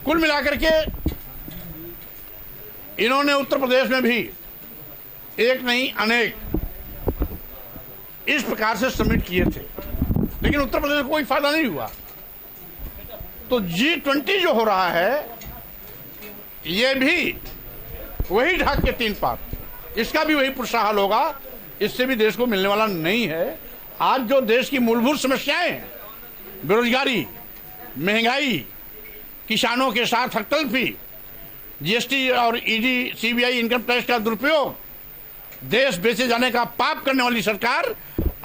कुल मिलाकर के इन्होंने उत्तर प्रदेश में भी एक नहीं अनेक इस प्रकार से सबमिट किए थे, लेकिन उत्तर प्रदेश को कोई फायदा नहीं हुआ। तो G20 जो हो रहा है ये भी वही ढाक के तीन पात, इसका भी वही पुरस्कार होगा, इससे भी देश को मिलने वाला नहीं है। आज जो देश की मूलभूत समस्याएं हैं, बेरोजगारी, महंगाई, किसानों के साथ हकतलफी, जीएसटी और ईडी सीबीआई इनकम टैक्स का दुरुपयोग, देश बेचे जाने का पाप करने वाली सरकार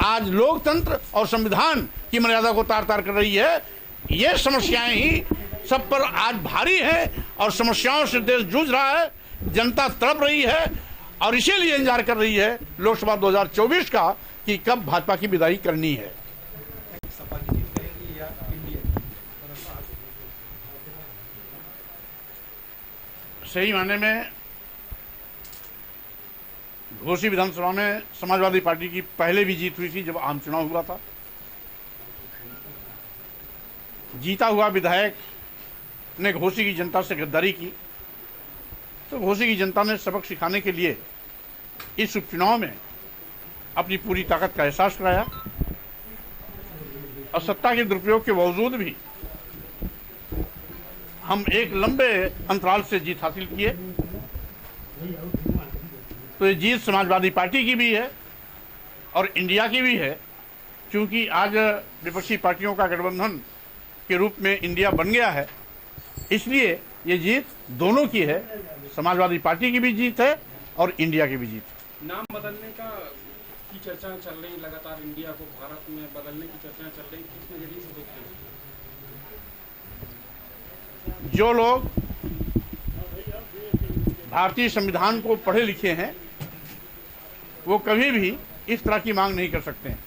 आज लोकतंत्र और संविधान की मर्यादा को तार तार कर रही है। ये समस्याएं ही सब पर आज भारी है और समस्याओं से देश जूझ रहा है, जनता तड़प रही है और इसीलिए इंतजार कर रही है लोकसभा 2024 का कि कब भाजपा की विदाई करनी है। सही मायने में घोसी विधानसभा में समाजवादी पार्टी की पहले भी जीत हुई थी जब आम चुनाव हुआ था। जीता हुआ विधायक ने घोसी की जनता से गद्दारी की, तो घोसी की जनता ने सबक सिखाने के लिए इस उपचुनाव में अपनी पूरी ताकत का एहसास कराया और सत्ता के दुरुपयोग के बावजूद भी हम एक लंबे अंतराल से जीत हासिल किए। तो ये जीत समाजवादी पार्टी की भी है और इंडिया की भी है, क्योंकि आज विपक्षी पार्टियों का गठबंधन के रूप में इंडिया बन गया है, इसलिए ये जीत दोनों की है, समाजवादी पार्टी की भी जीत है और इंडिया की भी जीत है। नाम बदलने की चर्चा चल रही लगातार, इंडिया को भारत में बदलने की चर्चा चल रही, किस नजरिए से देखते हैं? जो लोग भारतीय संविधान को पढ़े लिखे हैं वो कभी भी इस तरह की मांग नहीं कर सकते हैं।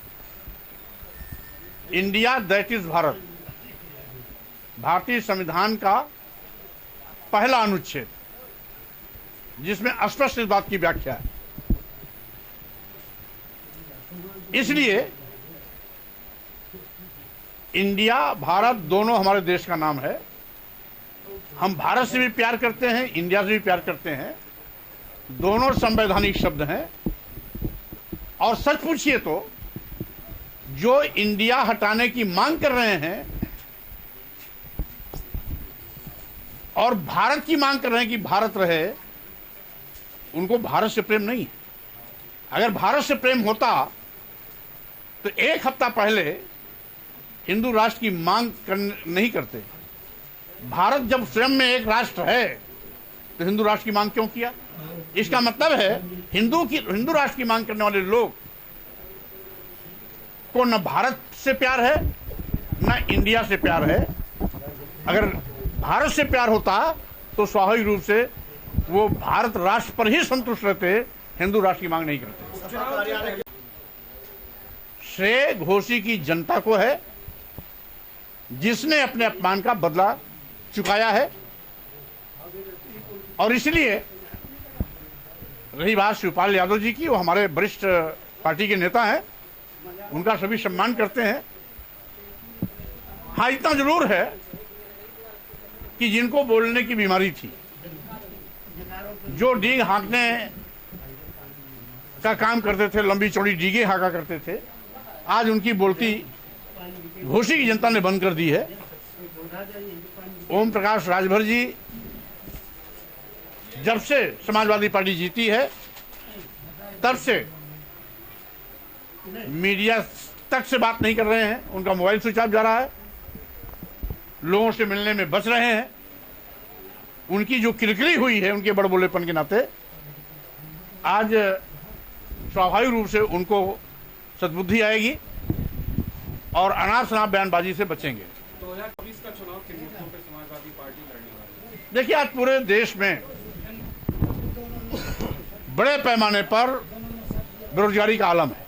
इंडिया दैट इज भारत, भारतीय संविधान का पहला अनुच्छेद जिसमें स्पष्ट इस बात की व्याख्या है। इसलिए इंडिया भारत दोनों हमारे देश का नाम है। हम भारत से भी प्यार करते हैं, इंडिया से भी प्यार करते हैं, दोनों संवैधानिक शब्द हैं। और सच पूछिए तो जो इंडिया हटाने की मांग कर रहे हैं और भारत की मांग कर रहे हैं कि भारत रहे, उनको भारत से प्रेम नहीं है। अगर भारत से प्रेम होता तो एक हफ्ता पहले हिंदू राष्ट्र की मांग नहीं करते। भारत जब स्वयं में एक राष्ट्र है तो हिंदू राष्ट्र की मांग क्यों किया? इसका मतलब है हिंदू राष्ट्र की मांग करने वाले लोग को न भारत से प्यार है न इंडिया से प्यार है। अगर भारत से प्यार होता तो स्वाभाविक रूप से वो भारत राष्ट्र पर ही संतुष्ट रहते, हिंदू राष्ट्र की मांग नहीं करते। श्रेय घोसी की जनता को है जिसने अपने अपमान का बदला चुकाया है। और इसलिए रही बात शिवपाल यादव जी की, वो हमारे वरिष्ठ पार्टी के नेता हैं, उनका सभी सम्मान करते हैं। हाँ, इतना जरूर है कि जिनको बोलने की बीमारी थी, जो डीग हाँकने का काम करते थे, लंबी चौड़ी डीगे हाँका करते थे, आज उनकी बोलती घोसी की जनता ने बंद कर दी है। ओम प्रकाश राजभर जी जब से समाजवादी पार्टी जीती है तब से मीडिया तक से बात नहीं कर रहे हैं, उनका मोबाइल स्विच ऑफ जा रहा है, लोगों से मिलने में बच रहे हैं। उनकी जो किरकिरी हुई है उनके बड़बोलेपन के नाते, आज स्वाभाविक रूप से उनको सद्बुद्धि आएगी और अनाप शनाप बयानबाजी से बचेंगे। 2024 का चुनाव किन मुद्दों पे समाजवादी पार्टी लड़ने वाली है? देखिए, आज पूरे देश में बड़े पैमाने पर बेरोजगारी का आलम है।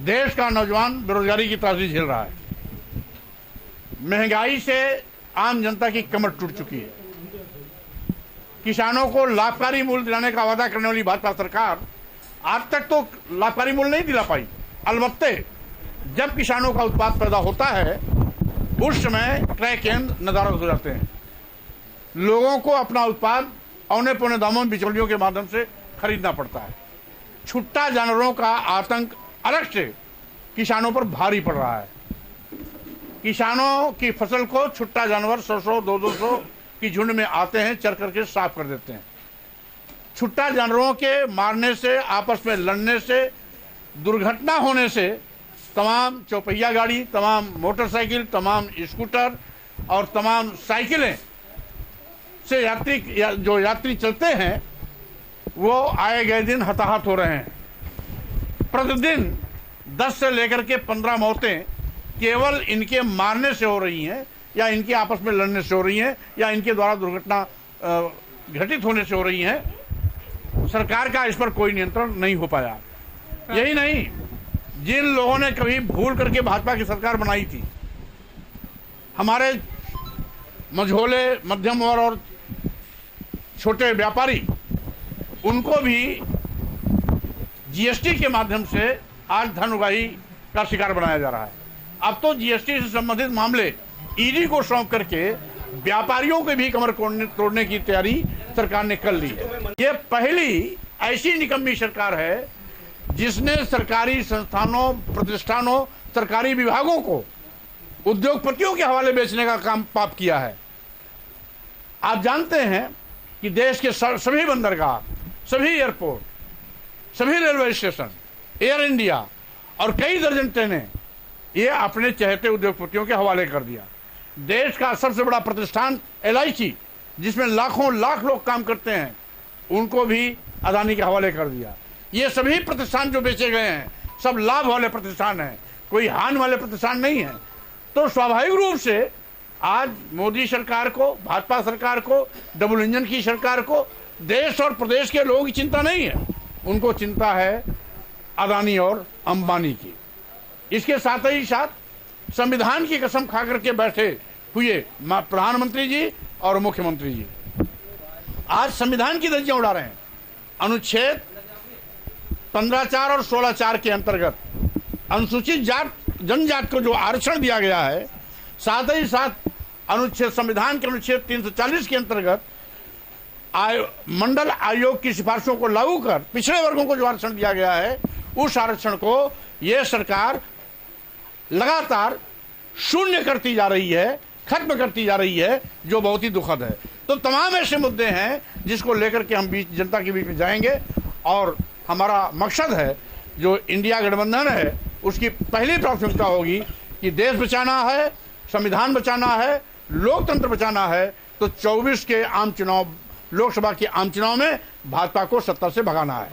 देश का नौजवान बेरोजगारी की त्रासदी झेल रहा है। महंगाई से आम जनता की कमर टूट चुकी है। किसानों को लाभकारी मूल्य दिलाने का वादा करने वाली भाजपा सरकार आज तक तो लाभकारी मूल्य नहीं दिला पाई। अलबत्ते जब किसानों का उत्पाद पैदा होता है उस समय क्रय केंद्र नदारद हो जाते हैं। लोगों को अपना उत्पाद औने पौने दामों में बिचौलियों के माध्यम से खरीदना पड़ता है। छुट्टा जानवरों का आतंक अलग से किसानों पर भारी पड़ रहा है। किसानों की फसल को छुट्टा जानवर 100-100, 200-200 की झुंड में आते हैं, चर करके साफ कर देते हैं। छुट्टा जानवरों के मारने से, आपस में लड़ने से, दुर्घटना होने से तमाम चौपहिया गाड़ी, तमाम मोटरसाइकिल, तमाम स्कूटर और तमाम साइकिलें से जो यात्री चलते हैं वो आए गए दिन हताहत हो रहे हैं। प्रतिदिन 10 से लेकर के 15 मौतें केवल इनके मारने से हो रही हैं, या इनके आपस में लड़ने से हो रही हैं, या इनके द्वारा दुर्घटना घटित होने से हो रही हैं। सरकार का इस पर कोई नियंत्रण नहीं हो पाया। यही नहीं, जिन लोगों ने कभी भूल करके भाजपा की सरकार बनाई थी, हमारे मझोले, मध्यम वर्ग और छोटे व्यापारी, उनको भी जीएसटी के माध्यम से आज धन उगाही का शिकार बनाया जा रहा है। अब तो जीएसटी से संबंधित मामले ईडी को सौंप करके व्यापारियों के भी कमर तोड़ने की तैयारी सरकार ने कर ली है। ये पहली ऐसी निकम्मी सरकार है जिसने सरकारी संस्थानों, प्रतिष्ठानों, सरकारी विभागों को उद्योगपतियों के हवाले बेचने का काम पाप किया है। आप जानते हैं कि देश के सभी बंदरगाह, सभी एयरपोर्ट, सभी रेलवे स्टेशन, एयर इंडिया और कई दर्जन ट्रेनें ये अपने चहेते उद्योगपतियों के हवाले कर दिया। देश का सबसे बड़ा प्रतिष्ठान LIC, जिसमें लाखों लाख लोग काम करते हैं, उनको भी अदानी के हवाले कर दिया। ये सभी प्रतिष्ठान जो बेचे गए हैं सब लाभ वाले प्रतिष्ठान हैं, कोई हानि वाले प्रतिष्ठान नहीं है। तो स्वाभाविक रूप से आज मोदी सरकार को, भाजपा सरकार को, डबल इंजन की सरकार को देश और प्रदेश के लोगों की चिंता नहीं है, उनको चिंता है अदानी और अंबानी की। इसके साथ ही साथ संविधान की कसम खा करके बैठे हुए प्रधानमंत्री जी और मुख्यमंत्री जी आज संविधान की धज्जियां उड़ा रहे हैं। अनुच्छेद 15(4) और 16(4) के अंतर्गत अनुसूचित जनजाति को जो आरक्षण दिया गया है, साथ ही साथ संविधान के अनुच्छेद 340 के अंतर्गत मंडल आयोग की सिफारिशों को लागू कर पिछड़े वर्गों को जो आरक्षण दिया गया है, उस आरक्षण को यह सरकार लगातार शून्य करती जा रही है, खत्म करती जा रही है, जो बहुत ही दुखद है। तो तमाम ऐसे मुद्दे हैं जिसको लेकर के हम जनता के बीच में जाएंगे, और हमारा मकसद है जो इंडिया गठबंधन है उसकी पहली प्राथमिकता होगी कि देश बचाना है, संविधान बचाना है, लोकतंत्र बचाना है। तो 24 के आम चुनाव, लोकसभा के आम चुनाव में भाजपा को सत्ता से भगाना है।